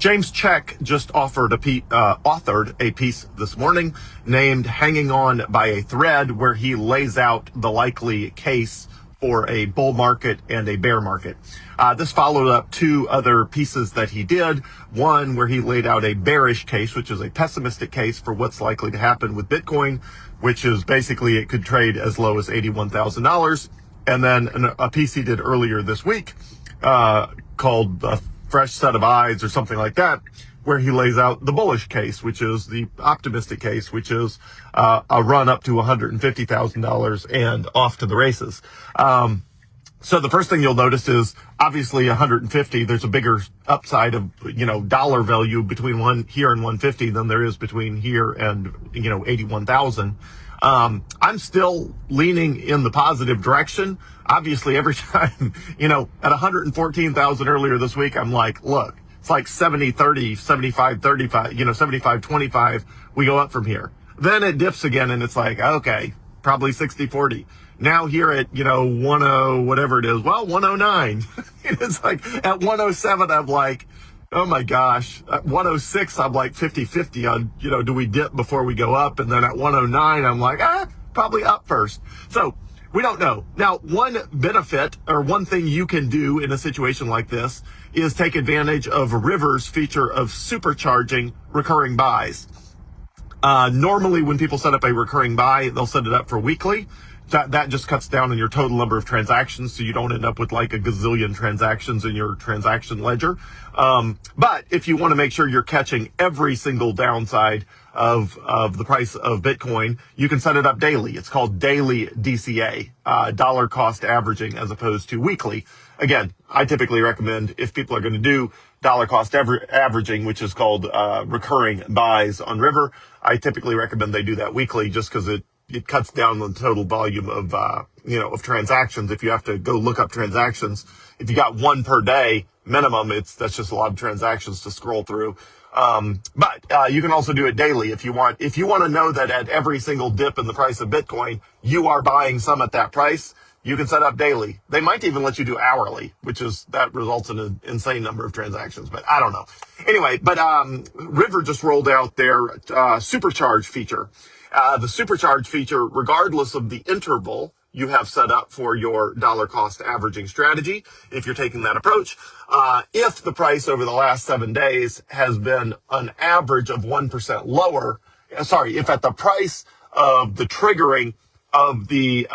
James Check just authored a piece this morning named Hanging On by a Thread, where he lays out the likely case for a bull market and a bear market. This followed up two other pieces that he did. One where he laid out a bearish case, which is a pessimistic case for what's likely to happen with Bitcoin, which is basically it could trade as low as $81,000. And then a piece he did earlier this week called A Fresh Set of Eyes or something like that, where he lays out the bullish case, which is the optimistic case, which is a run up to $150,000 and off to the races. So the first thing you'll notice is obviously 150, there's a bigger upside of, dollar value between one here and 150 than there is between here and, 81,000. I'm still leaning in the positive direction. Obviously, every time, at 114,000 earlier this week, I'm like, look, it's like 70-30, 75-35, 75-25. We go up from here. Then it dips again and it's like, okay, probably 60-40. Now here at, 10, whatever it is, 109. It's like at 107, I'm like, oh my gosh. At 106, I'm like 50-50 on, do we dip before we go up? And then at 109, I'm like, probably up first. So we don't know. Now, one benefit or one thing you can do in a situation like this is take advantage of River's feature of supercharging recurring buys. Normally when people set up a recurring buy, they'll set it up for weekly. That just cuts down on your total number of transactions, so you don't end up with like a gazillion transactions in your transaction ledger. But if you want to make sure you're catching every single downside of the price of Bitcoin, you can set it up daily. It's called daily DCA, dollar cost averaging, as opposed to weekly. Again, I typically recommend, if people are going to do dollar cost averaging, which is called recurring buys on River, I typically recommend they do that weekly, just because it cuts down the total volume of, of transactions. If you have to go look up transactions, if you got one per day minimum, that's just a lot of transactions to scroll through. But you can also do it daily if you want. If you want to know that at every single dip in the price of Bitcoin, you are buying some at that price, you can set up daily. They might even let you do hourly, that results in an insane number of transactions, but I don't know. Anyway, but River just rolled out their supercharge feature. The supercharge feature, regardless of the interval you have set up for your dollar cost averaging strategy, if you're taking that approach, if the price over the last 7 days has been an average of 1% lower, if at the price of the triggering of the,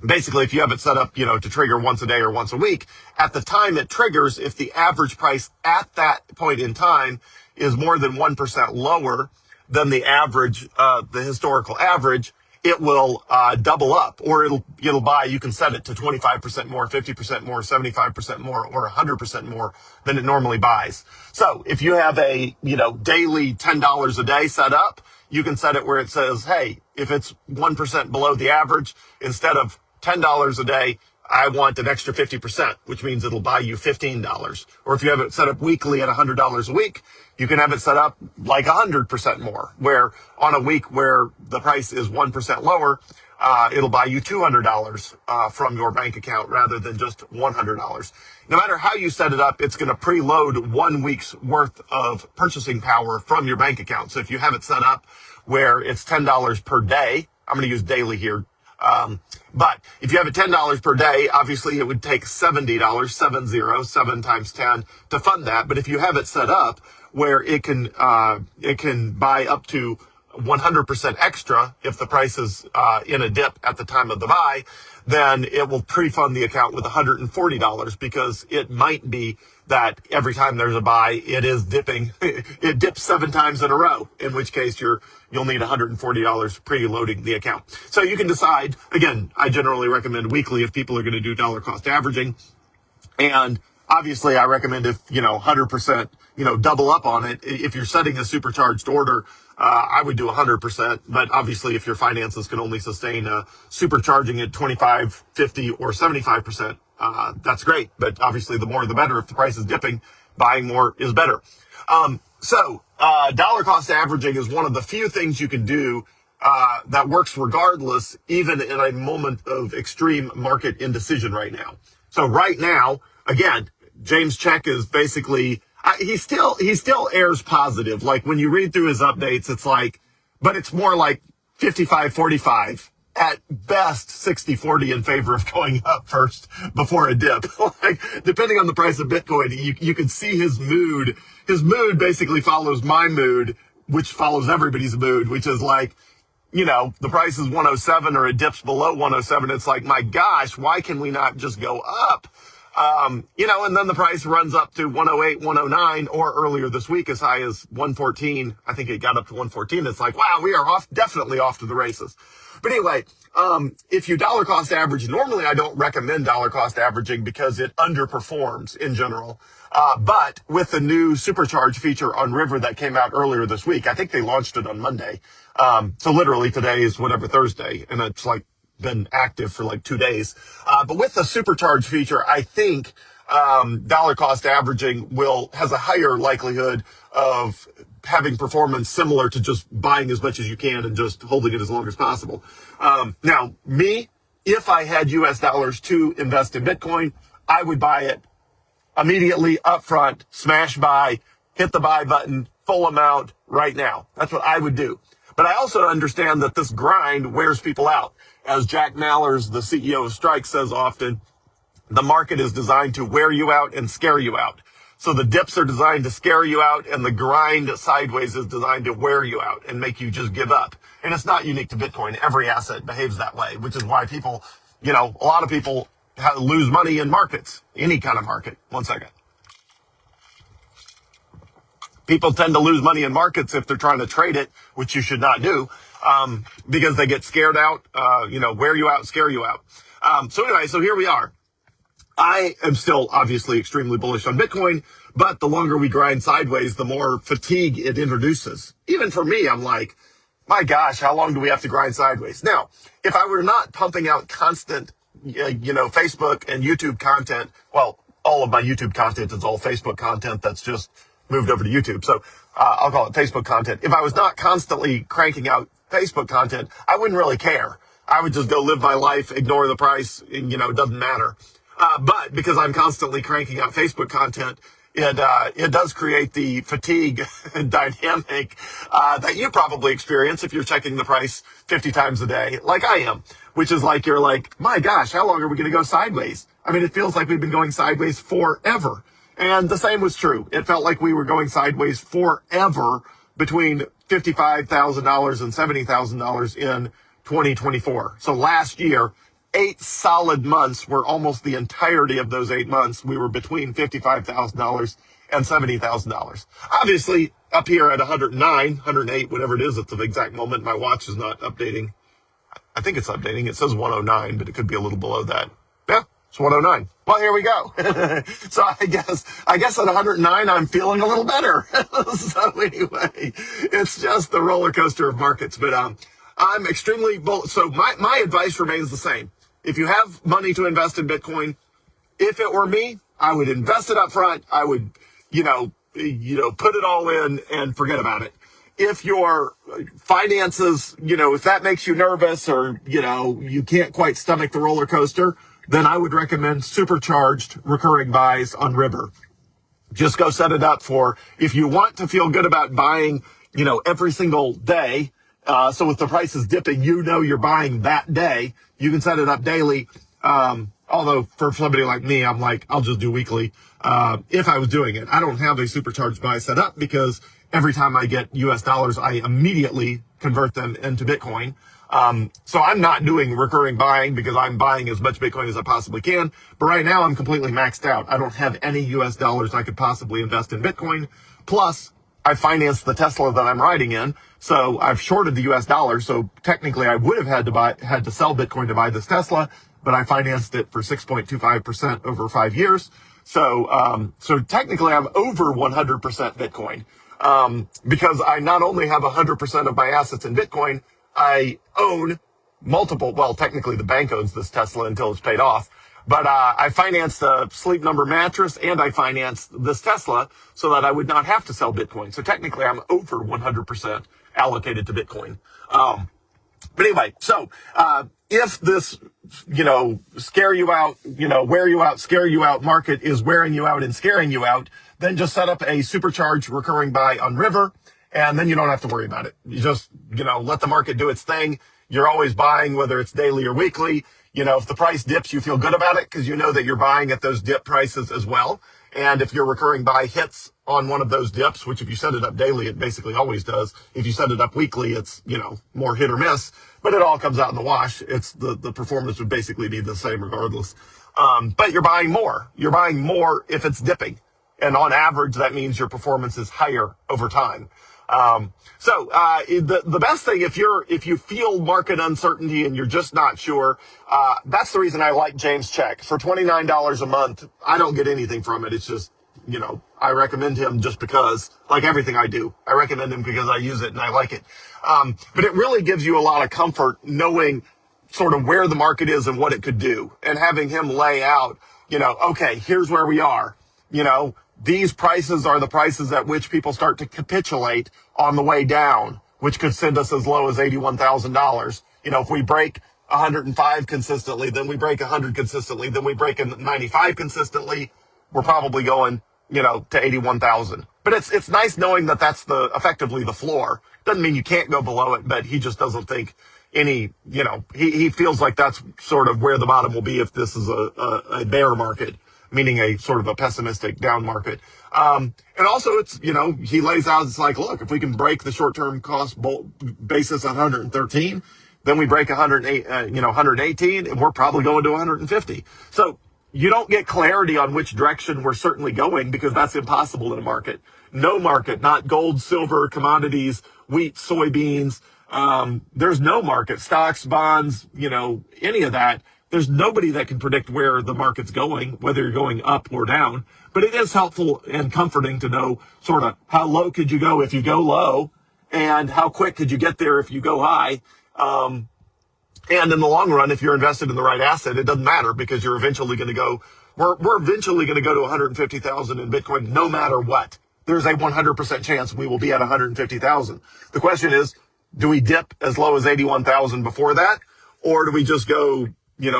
basically, if you have it set up, to trigger once a day or once a week, at the time it triggers, if the average price at that point in time is more than 1% lower than the average, the historical average, it will double up, or it'll buy. You can set it to 25% more, 50% more, 75% more, or 100% more than it normally buys. So if you have a daily $10 a day set up, you can set it where it says, hey, if it's 1% below the average, instead of $10 a day, I want an extra 50%, which means it'll buy you $15. Or if you have it set up weekly at $100 a week, you can have it set up like 100% more, where on a week where the price is 1% lower, it'll buy you $200 from your bank account rather than just $100. No matter how you set it up, it's going to preload 1 week's worth of purchasing power from your bank account. So if you have it set up where it's $10 per day, I'm going to use daily here. But if you have it $10 per day, obviously it would take $70, 7 times 10 to fund that. But if you have it set up where it can buy up to 100% extra if the price is in a dip at the time of the buy, then it will pre-fund the account with $140, because it might be that every time there's a buy, it is dipping. It dips 7 times in a row, in which case you'll need $140 pre-loading the account. So you can decide. Again, I generally recommend weekly if people are going to do dollar cost averaging. And obviously I recommend if, 100%, double up on it. If you're setting a supercharged order, I would do 100%, but obviously if your finances can only sustain supercharging at 25, 50, or 75%, that's great. But obviously the more the better. If the price is dipping, buying more is better. So dollar cost averaging is one of the few things you can do that works regardless, even in a moment of extreme market indecision right now. So right now, again, James Check is basically, he still airs positive. Like when you read through his updates, it's like, but it's more like 55-45. At best, 60-40 in favor of going up first before a dip. Like, depending on the price of Bitcoin, you can see his mood. His mood basically follows my mood, which follows everybody's mood, which is like, the price is 107 or it dips below 107. It's like, my gosh, why can we not just go up? And then the price runs up to 108, 109, or earlier this week as high as 114. I think it got up to 114. It's like, wow, we are definitely off to the races. But anyway, if you dollar cost average, normally I don't recommend dollar cost averaging because it underperforms in general. But with the new supercharge feature on River that came out earlier this week, I think they launched it on Monday. So literally today is Thursday, and it's like been active for like 2 days. But with the supercharge feature, I think dollar cost averaging has a higher likelihood of having performance similar to just buying as much as you can and just holding it as long as possible. Now, if I had US dollars to invest in Bitcoin, I would buy it immediately upfront, smash buy, hit the buy button, full amount right now. That's what I would do. But I also understand that this grind wears people out. As Jack Mallers, the CEO of Strike, says often, the market is designed to wear you out and scare you out. So the dips are designed to scare you out, and the grind sideways is designed to wear you out and make you just give up. And it's not unique to Bitcoin. Every asset behaves that way, which is why people, a lot of people lose money in markets, any kind of market. One second. People tend to lose money in markets if they're trying to trade it, which you should not do, because they get scared out, wear you out, scare you out. So here we are. I am still obviously extremely bullish on Bitcoin, but the longer we grind sideways, the more fatigue it introduces. Even for me, I'm like, my gosh, how long do we have to grind sideways? Now, if I were not pumping out constant, Facebook and YouTube content, well, all of my YouTube content is all Facebook content that's just moved over to YouTube. So I'll call it Facebook content. If I was not constantly cranking out Facebook content, I wouldn't really care. I would just go live my life, ignore the price, and, it doesn't matter. But because I'm constantly cranking out Facebook content, it does create the fatigue dynamic that you probably experience if you're checking the price 50 times a day, like I am, which is like, you're like, my gosh, how long are we going to go sideways? I mean, it feels like we've been going sideways forever. And the same was true. It felt like we were going sideways forever between $55,000 and $70,000 in 2024. So last year, 8 solid months were almost the entirety of those 8 months. We were between $55,000 and $70,000. Obviously, up here at 109, 108, whatever it is at the exact moment, my watch is not updating. I think it's updating. It says 109, but it could be a little below that. Yeah, it's 109. Well, here we go. So I guess at 109, I'm feeling a little better. So anyway, it's just the roller coaster of markets. But I'm extremely bullish. So my advice remains the same. If you have money to invest in Bitcoin, if it were me, I would invest it up front. I would, put it all in and forget about it. If your finances, if that makes you nervous or, you can't quite stomach the roller coaster, then I would recommend supercharged recurring buys on River. Just go set it up for, if you want to feel good about buying, every single day. So if the price is dipping, you're buying that day. You can set it up daily. Although for somebody like me, I'm like, I'll just do weekly. If I was doing it, I don't have a supercharged buy set up because every time I get US dollars, I immediately convert them into Bitcoin. So I'm not doing recurring buying because I'm buying as much Bitcoin as I possibly can. But right now I'm completely maxed out. I don't have any US dollars I could possibly invest in Bitcoin. Plus, I financed the Tesla that I'm riding in. So I've shorted the US dollar. So technically I would have had to sell Bitcoin to buy this Tesla, but I financed it for 6.25% over 5 years. So technically I'm over 100% Bitcoin. Because I not only have 100% of my assets in Bitcoin, I own multiple, well, technically the bank owns this Tesla until it's paid off. But I financed a Sleep Number mattress and I financed this Tesla so that I would not have to sell Bitcoin. So technically I'm over 100% allocated to Bitcoin. But anyway, so if this, scare you out, wear you out, scare you out market is wearing you out and scaring you out, then just set up a supercharged recurring buy on River, and then you don't have to worry about it. You just, let the market do its thing. You're always buying, whether it's daily or weekly. If the price dips, you feel good about it because you know that you're buying at those dip prices as well. And if your recurring buy hits on one of those dips, which if you set it up daily, it basically always does. If you set it up weekly, it's, more hit or miss, but it all comes out in the wash. It's the performance would basically be the same regardless. But you're buying more. You're buying more if it's dipping. And on average, that means your performance is higher over time. The best thing, if you feel market uncertainty and you're just not sure, that's the reason I like James Check. For $29 a month, I don't get anything from it. It's just, I recommend him just because, like everything I do, I recommend him because I use it and I like it. But it really gives you a lot of comfort knowing sort of where the market is and what it could do, and having him lay out, okay, here's where we are. These prices are the prices at which people start to capitulate on the way down, which could send us as low as $81,000. If we break 105 consistently, then we break 100 consistently, then we break a 95 consistently, we're probably going, to 81,000. But it's nice knowing that that's effectively the floor. Doesn't mean you can't go below it, but he just doesn't think he feels like that's sort of where the bottom will be if this is a bear market, meaning a sort of a pessimistic down market. And also it's, he lays out, it's like, look, if we can break the short-term cost basis at 113, then we break 108, 118, and we're probably going to 150. So you don't get clarity on which direction we're certainly going because that's impossible in a market. No market, not gold, silver, commodities, wheat, soybeans. There's no market, stocks, bonds, any of that. There's nobody that can predict where the market's going, whether you're going up or down. But it is helpful and comforting to know sort of how low could you go if you go low, and how quick could you get there if you go high. And in the long run, if you're invested in the right asset, it doesn't matter because you're eventually going to go, we're eventually going to go to 150,000 in Bitcoin no matter what. There's a 100% chance we will be at 150,000. The question is, do we dip as low as 81,000 before that? Or do we just go,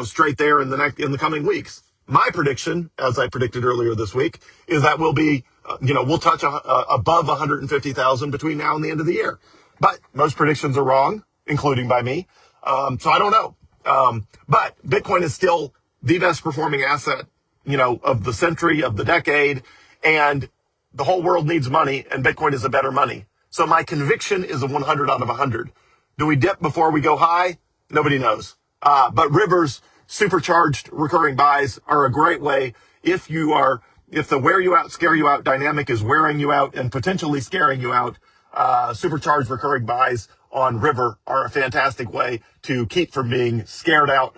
straight there in the coming weeks? My prediction, as I predicted earlier this week, is that we'll be, we'll touch above 150,000 between now and the end of the year. But most predictions are wrong, including by me. So I don't know. But Bitcoin is still the best performing asset, of the century, of the decade, and the whole world needs money, and Bitcoin is a better money. So my conviction is a 100 out of 100. Do we dip before we go high? Nobody knows. But River's supercharged recurring buys are a great way if the wear you out, scare you out dynamic is wearing you out and potentially scaring you out. Supercharged recurring buys on River are a fantastic way to keep from being scared out